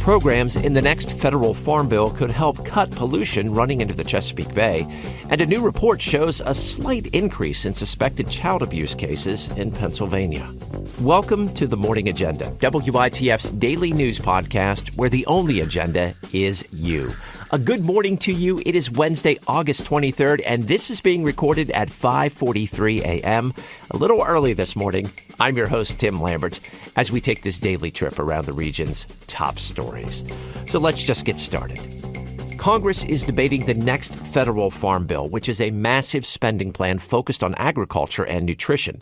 programs in the next federal farm bill could help cut pollution running into the Chesapeake Bay. And a new report shows a slight increase in suspected child abuse cases in Pennsylvania. Welcome to the Morning Agenda, WITF's daily news podcast where the only agenda is you. A good morning to you. It is Wednesday, August 23rd, and this is being recorded at 5:43 a.m. A little early this morning. I'm your host, Tim Lambert, as we take this daily trip around the region's top stories. So let's just get started. Congress is debating the next federal farm bill, which is a massive spending plan focused on agriculture and nutrition.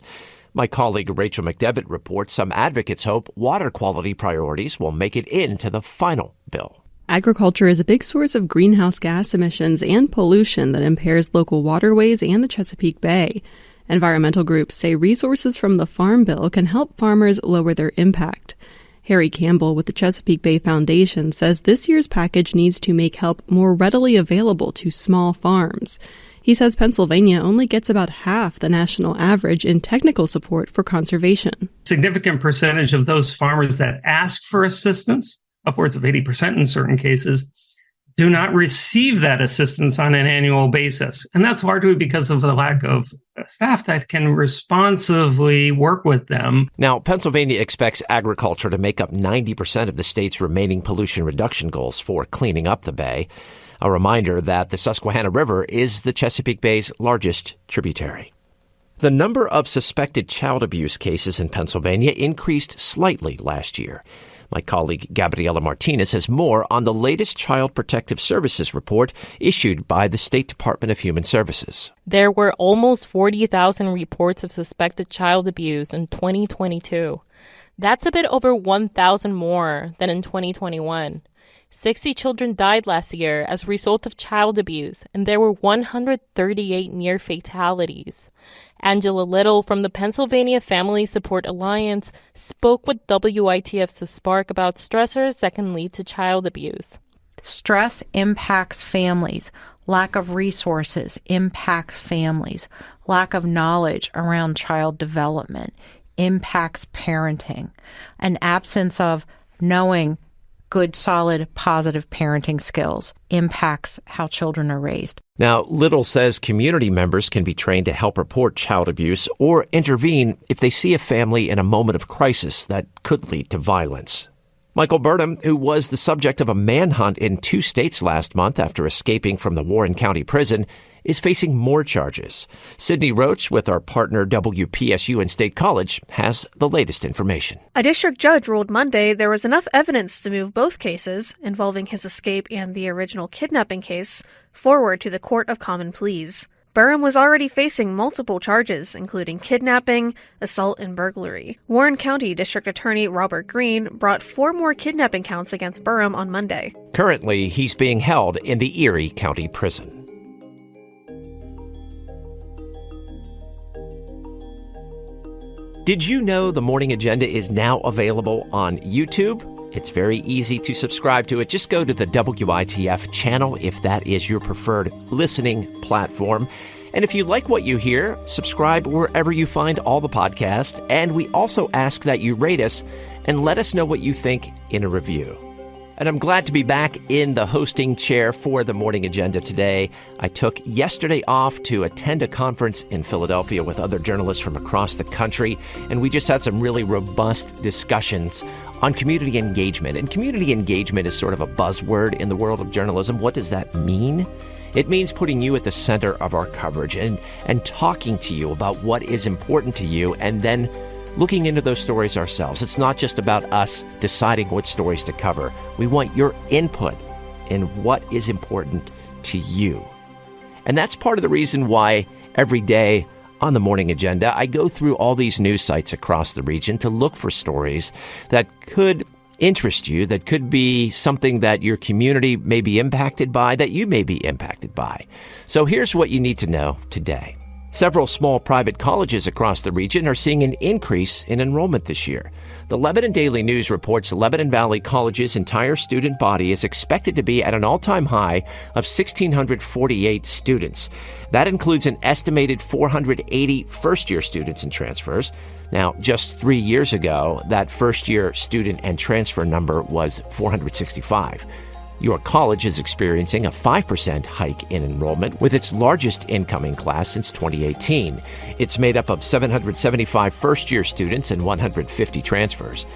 My colleague Rachel McDevitt reports some advocates hope water quality priorities will make it into the final bill. Agriculture is a big source of greenhouse gas emissions and pollution that impairs local waterways and the Chesapeake Bay. Environmental groups say resources from the Farm Bill can help farmers lower their impact. Harry Campbell with the Chesapeake Bay Foundation says this year's package needs to make help more readily available to small farms. He says Pennsylvania only gets about half the national average in technical support for conservation. Significant percentage of those farmers that ask for assistance, upwards of 80% in certain cases, do not receive that assistance on an annual basis. And that's largely because of the lack of staff that can responsively work with them. Now, Pennsylvania expects agriculture to make up 90% of the state's remaining pollution reduction goals for cleaning up the bay. A reminder that the Susquehanna River is the Chesapeake Bay's largest tributary. The number of suspected child abuse cases in Pennsylvania increased slightly last year. My colleague Gabriela Martinez has more on the latest Child Protective Services report issued by the State Department of Human Services. There were almost 40,000 reports of suspected child abuse in 2022. That's a bit over 1,000 more than in 2021. 60 children died last year as a result of child abuse, and there were 138 near fatalities. Angela Little from the Pennsylvania Family Support Alliance spoke with WITF's The Spark about stressors that can lead to child abuse. Stress impacts families. Lack of resources impacts families. Lack of knowledge around child development impacts parenting. An absence of knowing good, solid, positive parenting skills impacts how children are raised. Now, Little says community members can be trained to help report child abuse or intervene if they see a family in a moment of crisis that could lead to violence. Michael Burnham, who was the subject of a manhunt in 2 states last month after escaping from the Warren County Prison, is facing more charges. Sydney Roach, with our partner WPSU and State College, has the latest information. A district judge ruled Monday there was enough evidence to move both cases, involving his escape and the original kidnapping case, forward to the Court of Common Pleas. Burham was already facing multiple charges, including kidnapping, assault, and burglary. Warren County District Attorney Robert Green brought 4 more kidnapping counts against Burham on Monday. Currently, he's being held in the Erie County Prison. Did you know the Morning Agenda is now available on YouTube? It's very easy to subscribe to it. Just go to the WITF channel if that is your preferred listening platform. And if you like what you hear, subscribe wherever you find all the podcasts. And we also ask that you rate us and let us know what you think in a review. And I'm glad to be back in the hosting chair for the Morning Agenda today. I took yesterday off to attend a conference in Philadelphia with other journalists from across the country, and we just had some really robust discussions on community engagement. And community engagement is sort of a buzzword in the world of journalism. What does that mean? It means putting you at the center of our coverage and talking to you about what is important to you, and then looking into those stories ourselves. It's not just about us deciding what stories to cover. We want your input in what is important to you. And that's part of the reason why every day on the Morning Agenda, I go through all these news sites across the region to look for stories that could interest you, that could be something that your community may be impacted by, that you may be impacted by. So here's what you need to know today. Several small private colleges across the region are seeing an increase in enrollment this year. The Lebanon Daily News reports Lebanon Valley College's entire student body is expected to be at an all-time high of 1,648 students. That includes an estimated 480 first-year students and transfers. Now, just 3 years ago, that first-year student and transfer number was 465. York College is experiencing a 5% hike in enrollment, with its largest incoming class since 2018. It's made up of 775 first-year students and 150 transfers.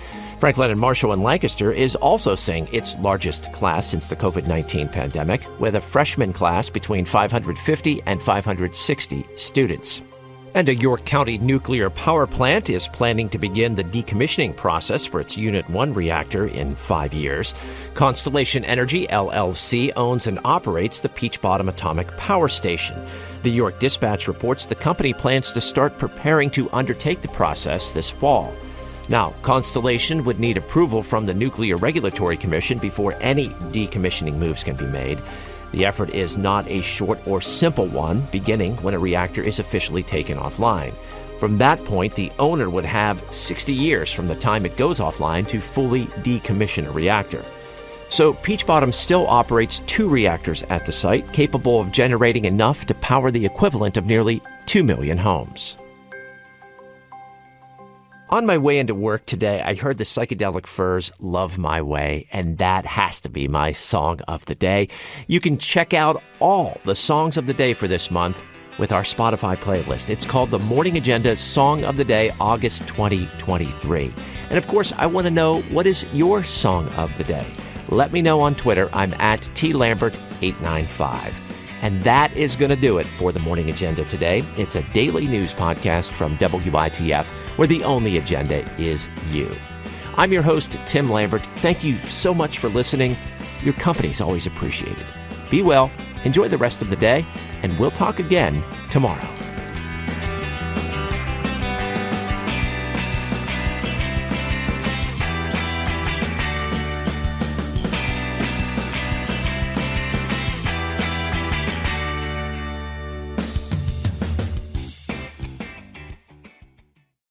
Franklin and Marshall in Lancaster is also seeing its largest class since the COVID-19 pandemic, with a freshman class between 550 and 560 students. And a York County nuclear power plant is planning to begin the decommissioning process for its Unit 1 reactor in 5 years. Constellation Energy, LLC, owns and operates the Peach Bottom Atomic Power Station. The York Dispatch reports the company plans to start preparing to undertake the process this fall. Now, Constellation would need approval from the Nuclear Regulatory Commission before any decommissioning moves can be made. The effort is not a short or simple one, beginning when a reactor is officially taken offline. From that point, the owner would have 60 years from the time it goes offline to fully decommission a reactor. So Peach Bottom still operates 2 reactors at the site, capable of generating enough to power the equivalent of nearly 2 million homes. On my way into work today, I heard the Psychedelic Furs Love My Way, and that has to be my song of the day. You can check out all the songs of the day for this month with our Spotify playlist. It's called the Morning Agenda Song of the Day, August 2023. And of course, I want to know, what is your song of the day? Let me know on Twitter. I'm at TLambert895. And that is going to do it for the Morning Agenda today. It's a daily news podcast from WITF, where the only agenda is you. I'm your host, Tim Lambert. Thank you so much for listening. Your company is always appreciated. Be well, enjoy the rest of the day, and we'll talk again tomorrow.